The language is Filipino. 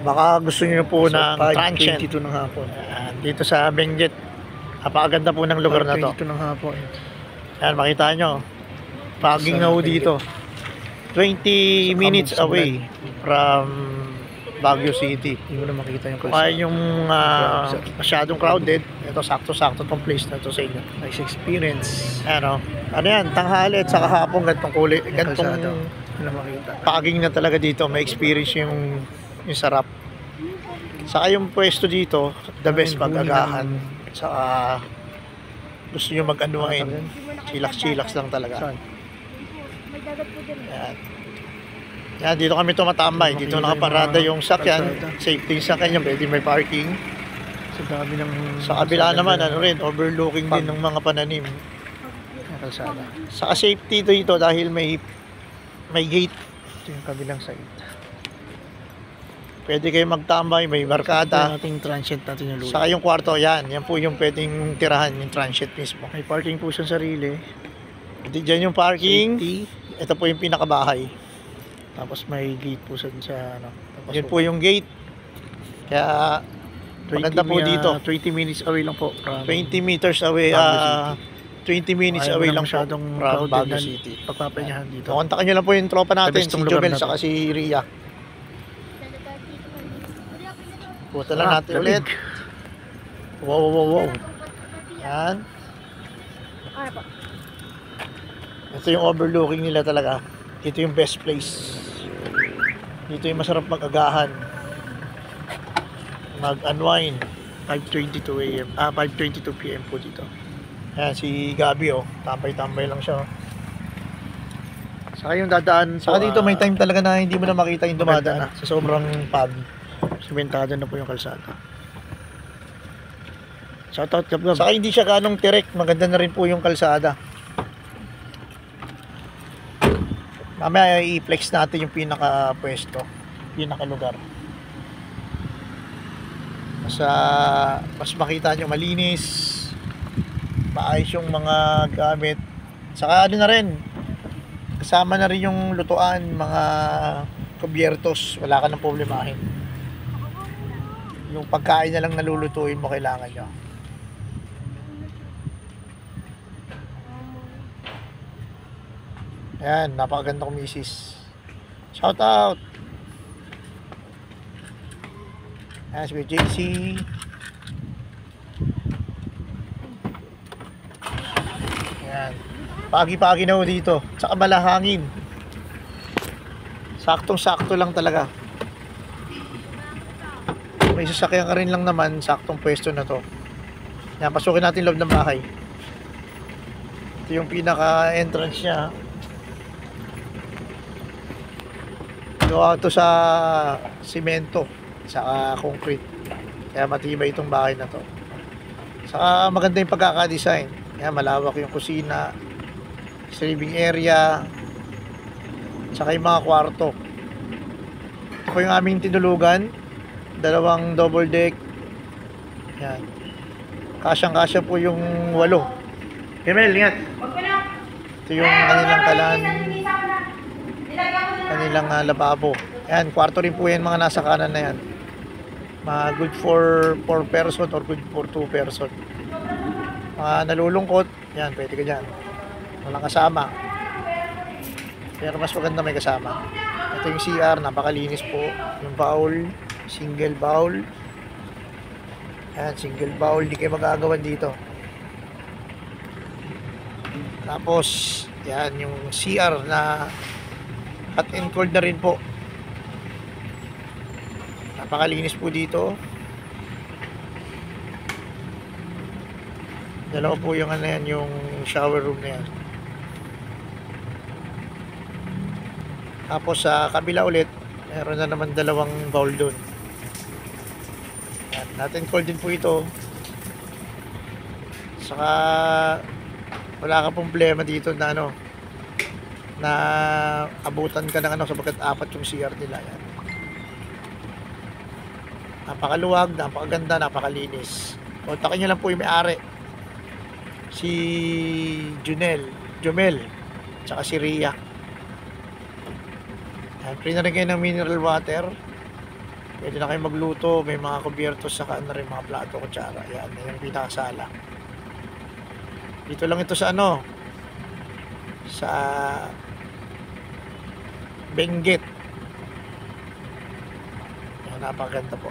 Baka gusto niyo po So, ng transient 5:22 ng hapon. dito sa Benguet. Napakaganda po ng lugar na to. 5:22 ng hapon. Yan, makita nyo. Paging na po dito. 20 minutes away from Baguio City. Hindi mo na makita yung Kaya kalsada. yung masyadong crowded, ito sakto-sakto tong place na to sa inyo. Nice experience. Ano yan, tanghali at saka hapon gantong kulay, gantong Hindi na makita. paging na talaga dito, may experience yung sarap. Saka yung pwesto dito, the best pag-agahan. Saka gusto nyo mag-anuhin, chillax lang talaga. Saan? Yan. Yan, dito kami tumatambay. Dito nakaparada yung sakyan. Safety yung sakyan yung pwede may parking. Sa dami ng... Sa kabila naman, ano rin, overlooking din ng mga pananim. kalsada. Saka safety dito dahil may gate. Ito yung kabilang side. Pwede kayo magtambay, may Ito barkada. yung ating transient natin yung lulo. Saka yung kwarto, yan po yung pwedeng tirahan, yung transient mismo. May parking po siyang sarili. Dyan yung parking. Safety. Ito po yung pinakabahay. Tapos may gate po sa ano. Tapos Yun po yung gate. Kaya maganda po dito. 20 minutes away lang po. 20 meters away. Baguio 20 minutes Ayaw away na lang po masyadong from crowded Baguio na City. pagpapahingahan dito. Kontakin nyo lang po yung tropa natin, The best si tong lugar Jomel na to. saka si Ria. Puta lang natin lamig. ulit. Wow. Yan. Ito yung overlooking nila talaga. Ito yung best place. Dito yung masarap mag-agahan. Mag-unwind. 5:22 AM. 5:22 PM po dito. Ayan, si Gabi tambay-tambay lang siya. Saka yung dadaan po, Saka dito may time talaga na hindi mo na makita yung dumadaan maganda na. sa sobrang pag. Sementado na po yung kalsada. Shoutout Gab. Saka hindi siya ganong tirek, maganda na rin po yung kalsada. Mamaya i-flex natin yung pinaka pwesto, pinaka lugar. Mas makita nyo malinis, maayos yung mga gamit. Saka ano na rin, kasama na rin yung lutuan, mga kubyertos, wala ka nang problemahin. Yung pagkain na lang nalulutuin mo kailangan nyo. Ayan, napakaganda kong misis. Shout out! Ayan, si JC. Ayan. Pagi-pagi na ho dito. Tsaka malahangin. Saktong-sakto lang talaga. May sasakyan ka rin lang naman, saktong pwesto na to. Ayan, pasukin natin loob ng bahay. Ito yung pinaka-entrance niya. Gawa ito sa simento, saka concrete. Kaya matibay itong bahay na to. Saka maganda yung pagkaka-design. Kaya malawak yung kusina, living area, saka yung mga kwarto. Ito po yung aming tinulugan. Dalawang double deck. Yan. Kasyang-kasya po yung 8. Kemel, ingat. Ito yung kanilang lababo. Ayan, kwarto rin po yan mga nasa kanan na yan. Good for 4 person or good for 2 person. Nalulungkot, yan, pwede ka dyan. Walang kasama. Pero mas maganda may kasama. Ito yung CR, napakalinis po. Yung bowl, single bowl. Ayan, single bowl, hindi kayo magagawan dito. Tapos, yan, yung CR na hot and cold na rin po. Napakalinis po dito. Dalawa po yung ano yan, yung shower room na yan. Tapos sa kabila ulit, meron na naman dalawang bowl doon. Yan, hot and cold din po ito. Saka wala ka problema dito na ano, na abutan ka ng ano sapagkat 4 yung CR nila. Yan. Napakaluwag, napakaganda, napakalinis. Kontakin nyo lang po yung may-ari, si Jomel, tsaka si Ria. Free na rin kayo ng mineral water. Pwede na kayo magluto, may mga kubiertos saka ano rin mga plato, kutsara. Yan, yung pinakasala. Dito lang ito sa ano, sa Benguet. Yan, napakaganda po.